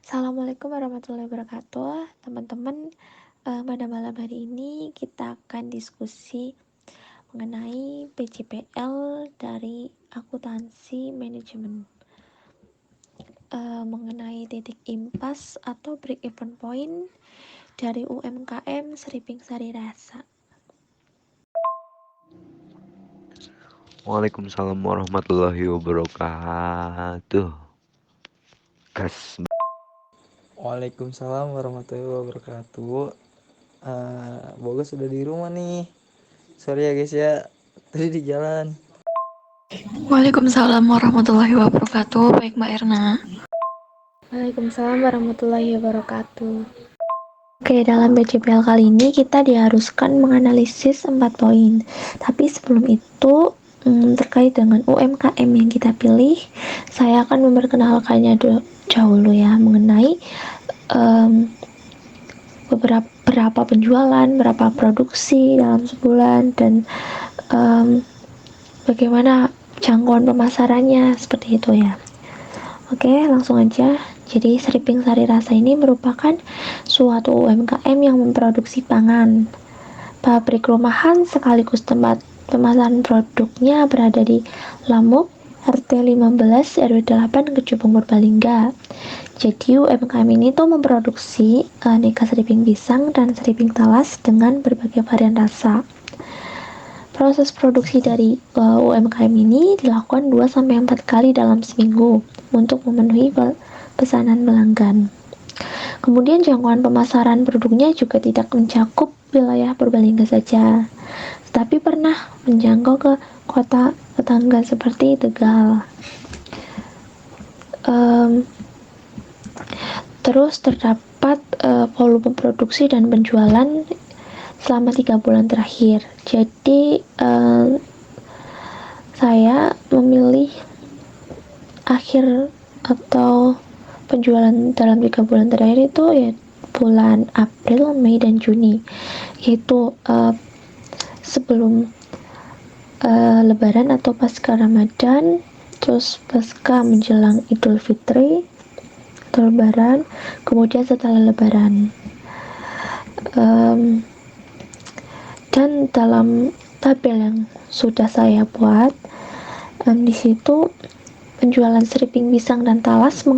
Assalamualaikum warahmatullahi wabarakatuh, teman-teman. Pada malam hari ini kita akan diskusi mengenai PJPL dari akuntansi manajemen, mengenai titik impas atau break even point dari UMKM Seriping Sari Rasa. Waalaikumsalam warahmatullahi wabarakatuh. Gas. Waalaikumsalam warahmatullahi wabarakatuh. Boga sudah di rumah nih. Sorry ya guys ya, tadi di jalan. Waalaikumsalam warahmatullahi wabarakatuh. Baik Mbak Erna. Waalaikumsalam warahmatullahi wabarakatuh. Oke, dalam PJPL kali ini kita diharuskan menganalisis 4 poin. Tapi sebelum itu, terkait dengan UMKM yang kita pilih, saya akan memperkenalkannya dahulu ya, mengenai berapa penjualan, berapa produksi dalam sebulan, dan bagaimana jangkauan pemasarannya, seperti itu ya. Oke, langsung aja. Jadi Seriping Sari Rasa ini merupakan suatu UMKM yang memproduksi pangan. Pabrik rumahan sekaligus tempat pemasaran produknya berada di Lamuk, RT 15 RW 8 Kecubung Purbalingga. Jadi UMKM ini tuh memproduksi aneka seriping pisang dan seriping talas dengan berbagai varian rasa. Proses produksi dari UMKM ini dilakukan 2-4 kali dalam seminggu untuk memenuhi pesanan pelanggan. Kemudian jangkauan pemasaran produknya juga tidak mencakup wilayah Purbalingga saja, tetapi pernah menjangkau ke kota tetangga seperti Tegal. Terus terdapat volume produksi dan penjualan selama 3 bulan terakhir. Jadi saya memilih akhir atau penjualan dalam 3 bulan terakhir itu ya bulan April, Mei, dan Juni, yaitu sebelum Lebaran atau pasca Ramadan, terus pasca menjelang Idul Fitri atau Lebaran, kemudian setelah Lebaran. Dan dalam tabel yang sudah saya buat, di situ penjualan seriping pisang dan talas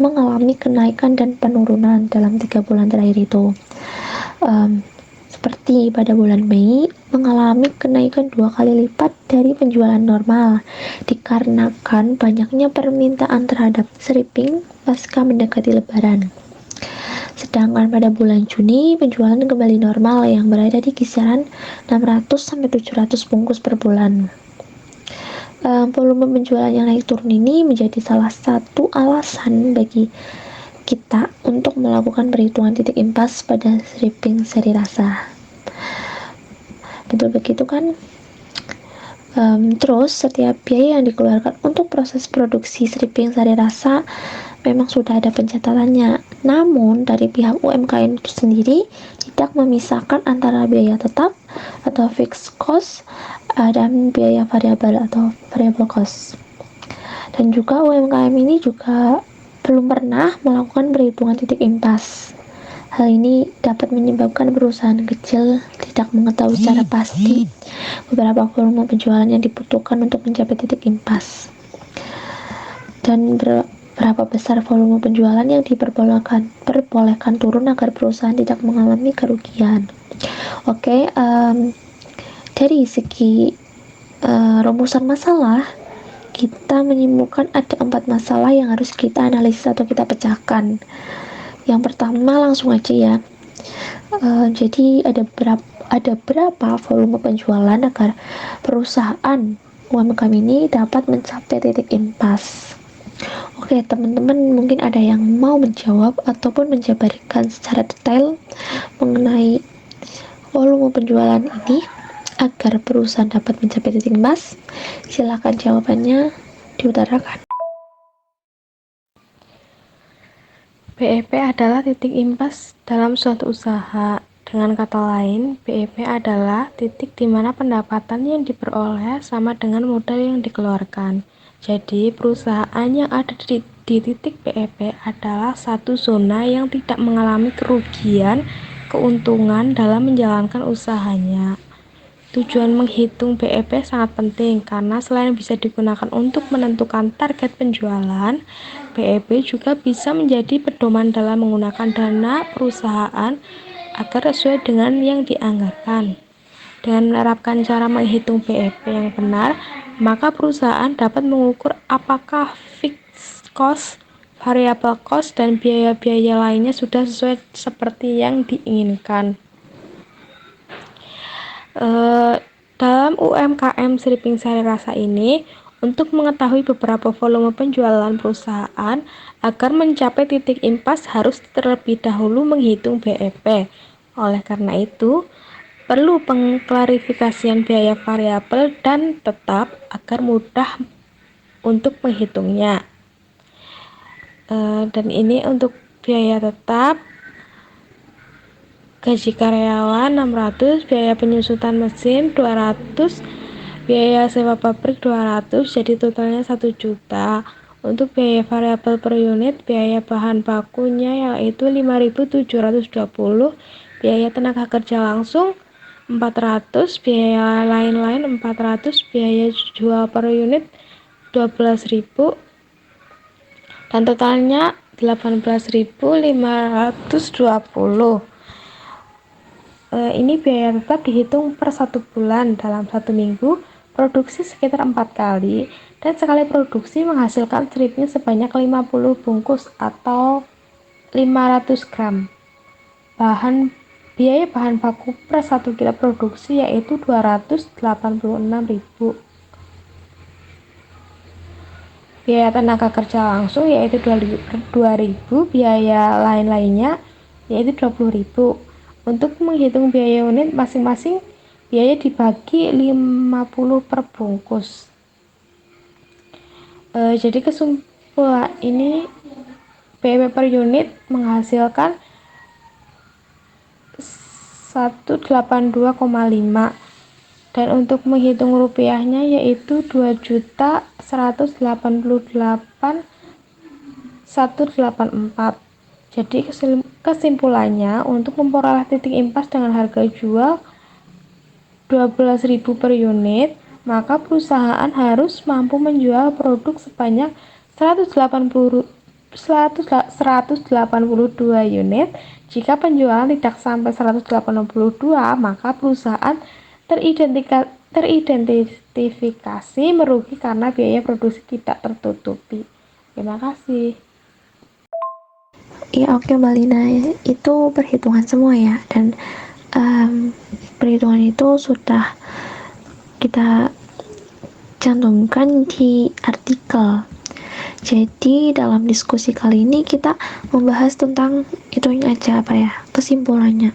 mengalami kenaikan dan penurunan dalam 3 bulan terakhir itu. Seperti pada bulan Mei mengalami kenaikan 2 kali lipat dari penjualan normal dikarenakan banyaknya permintaan terhadap seriping pasca mendekati Lebaran. Sedangkan pada bulan Juni penjualan kembali normal yang berada di kisaran 600-700 bungkus per bulan. Volume penjualan yang naik turun ini menjadi salah satu alasan bagi kita untuk melakukan perhitungan titik impas pada Seriping Sari Rasa. Betul begitu kan? Terus setiap biaya yang dikeluarkan untuk proses produksi Seriping Sari Rasa memang sudah ada pencatatannya. Namun dari pihak UMKM itu sendiri tidak memisahkan antara biaya tetap atau fixed cost dan biaya variabel atau variable cost. Dan juga UMKM ini juga belum pernah melakukan perhitungan titik impas. Hal ini dapat menyebabkan perusahaan kecil tidak mengetahui secara pasti beberapa volume penjualan yang dibutuhkan untuk mencapai titik impas dan berapa besar volume penjualan yang diperbolehkan turun agar perusahaan tidak mengalami kerugian. Oke, dari segi rumusan masalah, kita menyimpulkan ada 4 masalah yang harus kita analisis atau kita pecahkan. Yang pertama langsung aja ya. Jadi ada berapa volume penjualan agar perusahaan UMKM ini dapat mencapai titik impas. Oke, teman-teman mungkin ada yang mau menjawab ataupun menjabarkan secara detail mengenai volume penjualan ini agar perusahaan dapat mencapai titik impas. Silakan jawabannya diutarakan. BEP adalah titik impas dalam suatu usaha. Dengan kata lain, BEP adalah titik di mana pendapatan yang diperoleh sama dengan modal yang dikeluarkan. Jadi, perusahaan yang ada di di titik BEP adalah satu zona yang tidak mengalami kerugian keuntungan dalam menjalankan usahanya. Tujuan menghitung BEP sangat penting karena selain bisa digunakan untuk menentukan target penjualan, BEP juga bisa menjadi pedoman dalam menggunakan dana perusahaan agar sesuai dengan yang dianggarkan. Dengan menerapkan cara menghitung BEP yang benar, maka perusahaan dapat mengukur apakah fixed cost, variable cost, dan biaya-biaya lainnya sudah sesuai seperti yang diinginkan. Dalam UMKM Sriping Sari Rasa ini, untuk mengetahui beberapa volume penjualan perusahaan agar mencapai titik impas harus terlebih dahulu menghitung BEP. Oleh karena itu, perlu pengklarifikasian biaya variabel dan tetap agar mudah untuk menghitungnya. Dan ini untuk biaya tetap, gaji karyawan 600, biaya penyusutan mesin 200, biaya sewa pabrik 200, jadi totalnya 1 juta. Untuk biaya variabel per unit, biaya bahan bakunya yaitu 5.720, biaya tenaga kerja langsung 400, biaya lain-lain 400, biaya jual per unit 12.000, dan totalnya 18.520. Ini biaya tetap dihitung per 1 bulan. Dalam 1 minggu produksi sekitar 4 kali, dan sekali produksi menghasilkan striping sebanyak 50 bungkus atau 500 gram. Biaya bahan baku per 1 kilo produksi yaitu 286.000. Biaya tenaga kerja langsung yaitu 2.000, biaya lain-lainnya yaitu 20.000. Untuk menghitung biaya unit masing-masing, biaya dibagi 50 per bungkus. Jadi kesimpulan ini, BEP per unit menghasilkan 182,5, dan untuk menghitung rupiahnya yaitu 2.188.184. Jadi kesimpulannya, untuk memperoleh titik impas dengan harga jual 12.000 per unit, maka perusahaan harus mampu menjual produk sebanyak 182 unit. Jika penjualan tidak sampai 182, maka perusahaan teridentifikasi merugi karena biaya produksi tidak tertutupi. Terima kasih. Ya oke Mbak Lina, itu perhitungan semua ya, dan perhitungan itu sudah kita cantumkan di artikel. Jadi dalam diskusi kali ini kita membahas tentang itunya aja, kesimpulannya.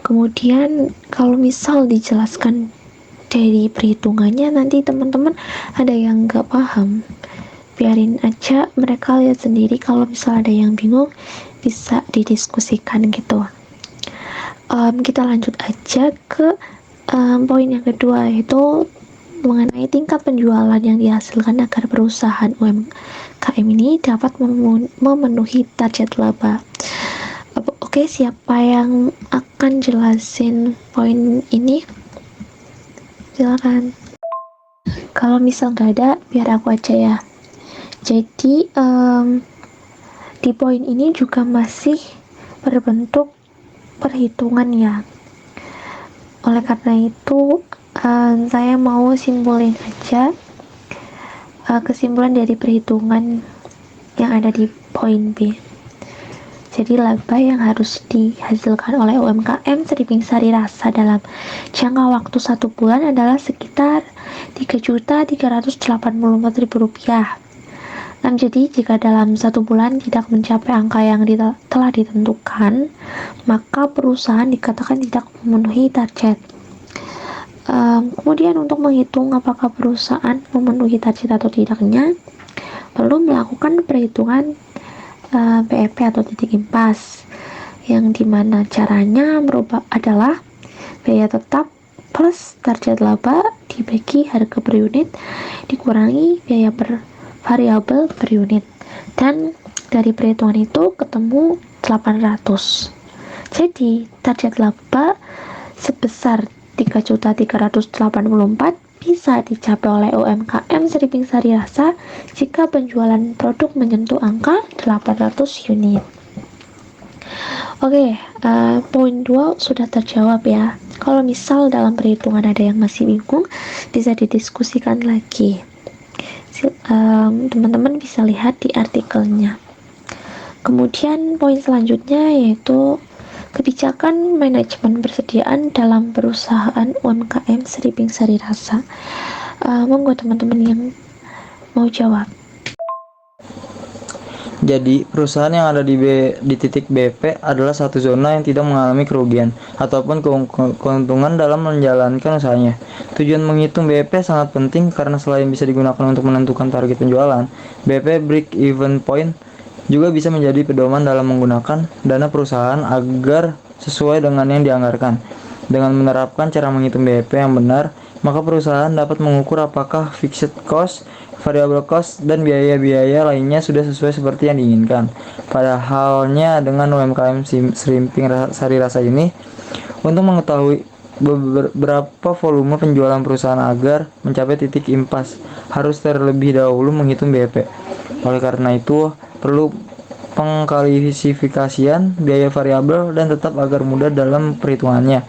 Kemudian kalau misal dijelaskan dari perhitungannya, nanti teman-teman ada yang nggak paham, biarin aja mereka lihat sendiri. Kalau misal ada yang bingung, bisa didiskusikan gitu. Kita lanjut aja ke poin yang kedua, yaitu mengenai tingkat penjualan yang dihasilkan agar perusahaan UMKM ini dapat memenuhi target laba. Oke, siapa yang akan jelasin poin ini? Silakan. Kalau misal nggak ada, biar aku aja ya. Jadi di poin ini juga masih berbentuk perhitungan ya. Oleh karena itu saya mau simpulin aja kesimpulan dari perhitungan yang ada di poin B. Jadi laba yang harus dihasilkan oleh UMKM Sriping Sari Rasa dalam jangka waktu 1 bulan adalah sekitar Rp3.384.000. Nah, jadi jika dalam 1 bulan tidak mencapai angka yang telah ditentukan, maka perusahaan dikatakan tidak memenuhi target. Kemudian untuk menghitung apakah perusahaan memenuhi target atau tidaknya, perlu melakukan perhitungan BEP atau titik impas, yang dimana caranya adalah biaya tetap plus target laba dibagi harga per unit dikurangi biaya per variabel per unit, dan dari perhitungan itu ketemu 800. Jadi target laba sebesar 3.384 bisa dicapai oleh UMKM Seripping Sari Rasa jika penjualan produk menyentuh angka 800 unit. Oke, poin 2 sudah terjawab ya. Kalau misal dalam perhitungan ada yang masih bingung, bisa didiskusikan lagi. Teman-teman bisa lihat di artikelnya. Kemudian poin selanjutnya yaitu kebijakan manajemen persediaan dalam perusahaan UMKM Seripping Sari Rasa. Monggo teman-teman yang mau jawab. Jadi, perusahaan yang ada di titik BP adalah satu zona yang tidak mengalami kerugian ataupun keuntungan dalam menjalankan usahanya. Tujuan menghitung BP sangat penting karena selain bisa digunakan untuk menentukan target penjualan, BP break-even point juga bisa menjadi pedoman dalam menggunakan dana perusahaan agar sesuai dengan yang dianggarkan. Dengan menerapkan cara menghitung BP yang benar, maka perusahaan dapat mengukur apakah fixed cost, variable cost, dan biaya-biaya lainnya sudah sesuai seperti yang diinginkan. Pada halnya dengan UMKM Seripping Sari Rasa ini, untuk mengetahui berapa volume penjualan perusahaan agar mencapai titik impas, harus terlebih dahulu menghitung BP. Oleh karena itu, perlu pengklasifikasian biaya variabel dan tetap agar mudah dalam perhitungannya.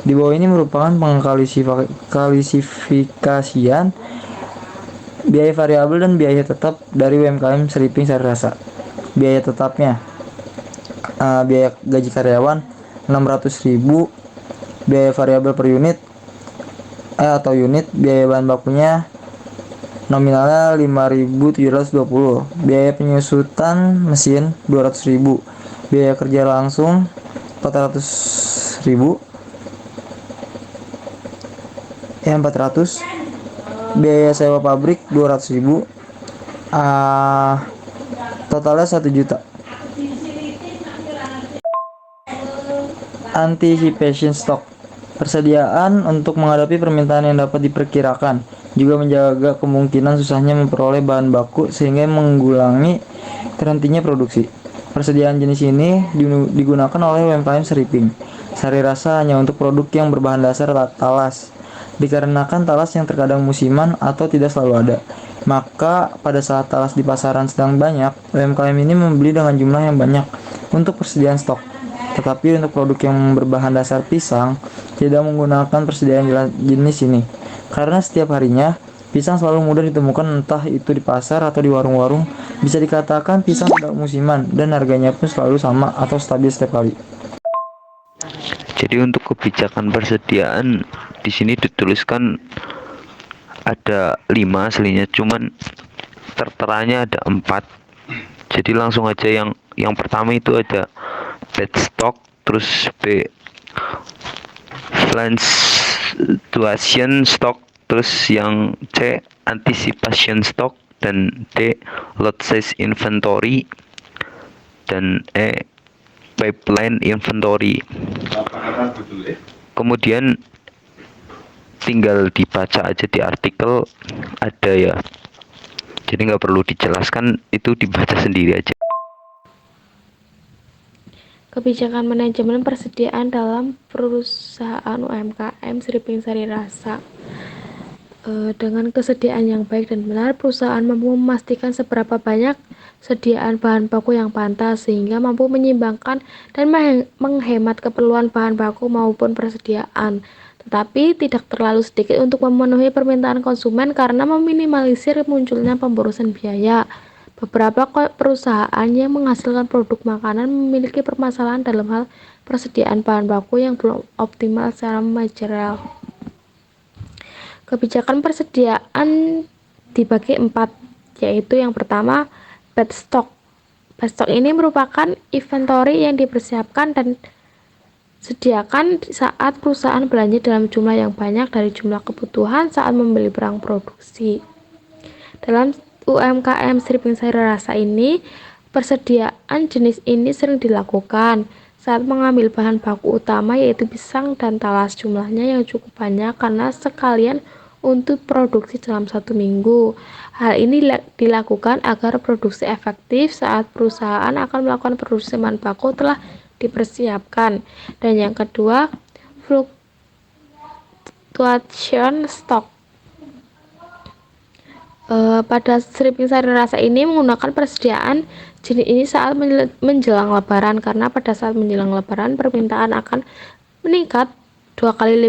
Di bawah ini merupakan pengklasifikasian biaya variabel dan biaya tetap dari UMKM Seripping Sari Rasa. Biaya tetapnya, biaya gaji karyawan 600.000, biaya variabel per unit atau unit, biaya bahan bakunya nominalnya 5.720, biaya penyusutan mesin 200.000, biaya kerja langsung 400.000, 400, biaya sewa pabrik 200.000, totalnya 1 juta. Anticipation stock, persediaan untuk menghadapi permintaan yang dapat diperkirakan, juga menjaga kemungkinan susahnya memperoleh bahan baku sehingga menggulangi terhentinya produksi. Persediaan jenis ini digunakan oleh UMKM Seripping Sari Rasa hanya untuk produk yang berbahan dasar talas, dikarenakan talas yang terkadang musiman atau tidak selalu ada. Maka pada saat talas di pasaran sedang banyak, UMKM ini membeli dengan jumlah yang banyak untuk persediaan stok. Tetapi untuk produk yang berbahan dasar pisang tidak menggunakan persediaan jenis ini, karena setiap harinya pisang selalu mudah ditemukan entah itu di pasar atau di warung-warung. Bisa dikatakan pisang tidak musiman dan harganya pun selalu sama atau stabil setiap kali. Jadi untuk kebijakan persediaan di sini dituliskan ada 5 aslinya, cuman terteranya ada 4. Jadi langsung aja yang pertama itu ada bad stock, terus B fluctuation stock, terus yang C anticipation stock, dan D lot size inventory, dan E pipeline inventory. Kemudian tinggal dibaca aja di artikel ada ya, jadi nggak perlu dijelaskan, itu dibaca sendiri aja. Kebijakan manajemen persediaan dalam perusahaan UMKM Seripping Sari Rasa. Dengan kesediaan yang baik dan benar, perusahaan mampu memastikan seberapa banyak sediaan bahan baku yang pantas sehingga mampu menyeimbangkan dan menghemat keperluan bahan baku maupun persediaan, tetapi tidak terlalu sedikit untuk memenuhi permintaan konsumen karena meminimalisir munculnya pemborosan biaya. Beberapa perusahaan yang menghasilkan produk makanan memiliki permasalahan dalam hal persediaan bahan baku yang belum optimal secara material. Kebijakan persediaan dibagi 4, yaitu yang pertama bad stock. Bad stock ini merupakan inventory yang dipersiapkan dan sediakan saat perusahaan belanja dalam jumlah yang banyak dari jumlah kebutuhan saat membeli barang produksi. Dalam UMKM Seripping Sari Rasa ini, persediaan jenis ini sering dilakukan saat mengambil bahan baku utama yaitu pisang dan talas. Jumlahnya yang cukup banyak karena sekalian untuk produksi dalam 1 minggu. Hal ini dilakukan agar produksi efektif saat perusahaan akan melakukan produksi bahan baku telah dipersiapkan. Dan yang kedua, fluctuation stock. Pada stripping sari rasa ini menggunakan persediaan jenis ini saat menjelang lebaran, karena pada saat menjelang lebaran permintaan akan meningkat dua kali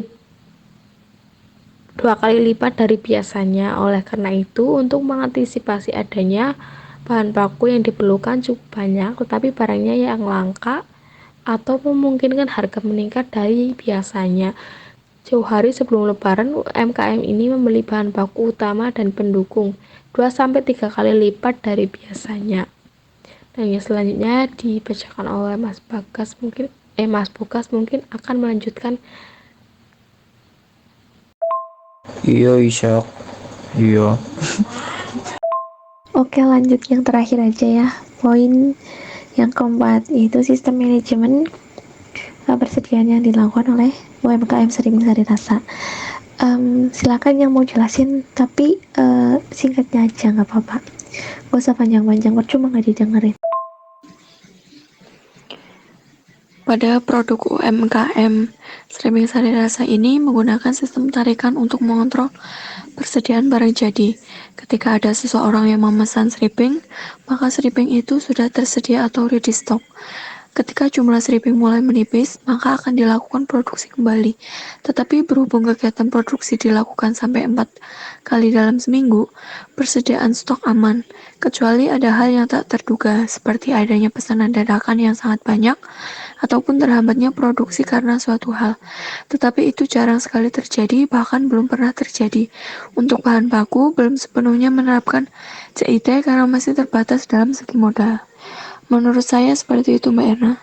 lipat dari biasanya. Oleh karena itu, untuk mengantisipasi adanya bahan baku yang diperlukan cukup banyak tetapi barangnya yang langka atau memungkinkan harga meningkat dari biasanya, jauh hari sebelum lebaran, UMKM ini membeli bahan baku utama dan pendukung 2-3 kali lipat dari biasanya. Dan yang selanjutnya dibacakan oleh Mas Bogas mungkin akan melanjutkan. Iya Ishak. Iya. Oke, lanjut yang terakhir aja ya. Poin yang keempat yaitu sistem manajemen persediaan yang dilakukan oleh UMKM Serimping Sari Rasa. Silakan yang mau jelasin, tapi singkatnya aja, nggak apa-apa. Gak usah panjang-panjang, percuma nggak didengerin. Pada produk UMKM Serimping Sari Rasa ini menggunakan sistem tarikan untuk mengontrol persediaan barang jadi. Ketika ada seseorang yang memesan serimping, maka serimping itu sudah tersedia atau ready stock. Ketika jumlah serimping mulai menipis, maka akan dilakukan produksi kembali. Tetapi berhubung kegiatan produksi dilakukan sampai 4 kali dalam seminggu, persediaan stok aman, kecuali ada hal yang tak terduga, seperti adanya pesanan dadakan yang sangat banyak, ataupun terhambatnya produksi karena suatu hal. Tetapi itu jarang sekali terjadi, bahkan belum pernah terjadi. Untuk bahan baku, belum sepenuhnya menerapkan CIT karena masih terbatas dalam segi modal. Menurut saya seperti itu, Mbak Erna.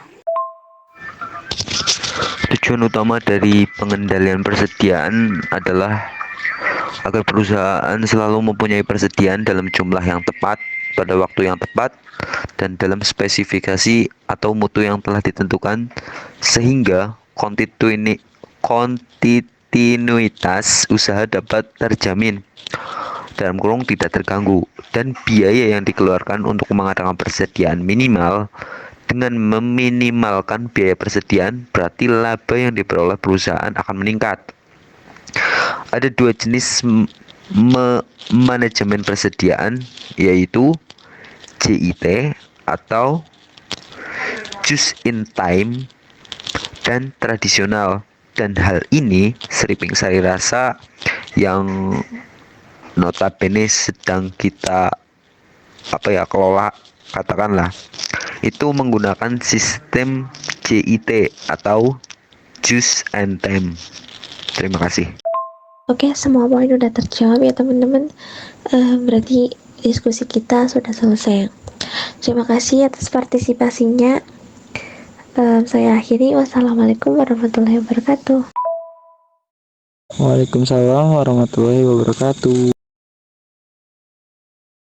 Tujuan utama dari pengendalian persediaan adalah agar perusahaan selalu mempunyai persediaan dalam jumlah yang tepat, pada waktu yang tepat, dan dalam spesifikasi atau mutu yang telah ditentukan, sehingga kontinuitas usaha dapat terjamin, dalam kurung tidak terganggu, dan biaya yang dikeluarkan untuk mengadakan persediaan minimal. Dengan meminimalkan biaya persediaan, berarti laba yang diperoleh perusahaan akan meningkat. Ada 2 jenis manajemen persediaan, yaitu JIT atau just in time dan tradisional. Dan hal ini Serimping Sari Rasa yang notabene sedang kita kelola, katakanlah, itu menggunakan sistem JIT atau just and time. Terima kasih. Oke, semua poin udah terjawab ya teman-teman. Berarti diskusi kita sudah selesai. Terima kasih atas partisipasinya. Saya akhiri. Wassalamualaikum warahmatullahi wabarakatuh. Waalaikumsalam warahmatullahi wabarakatuh.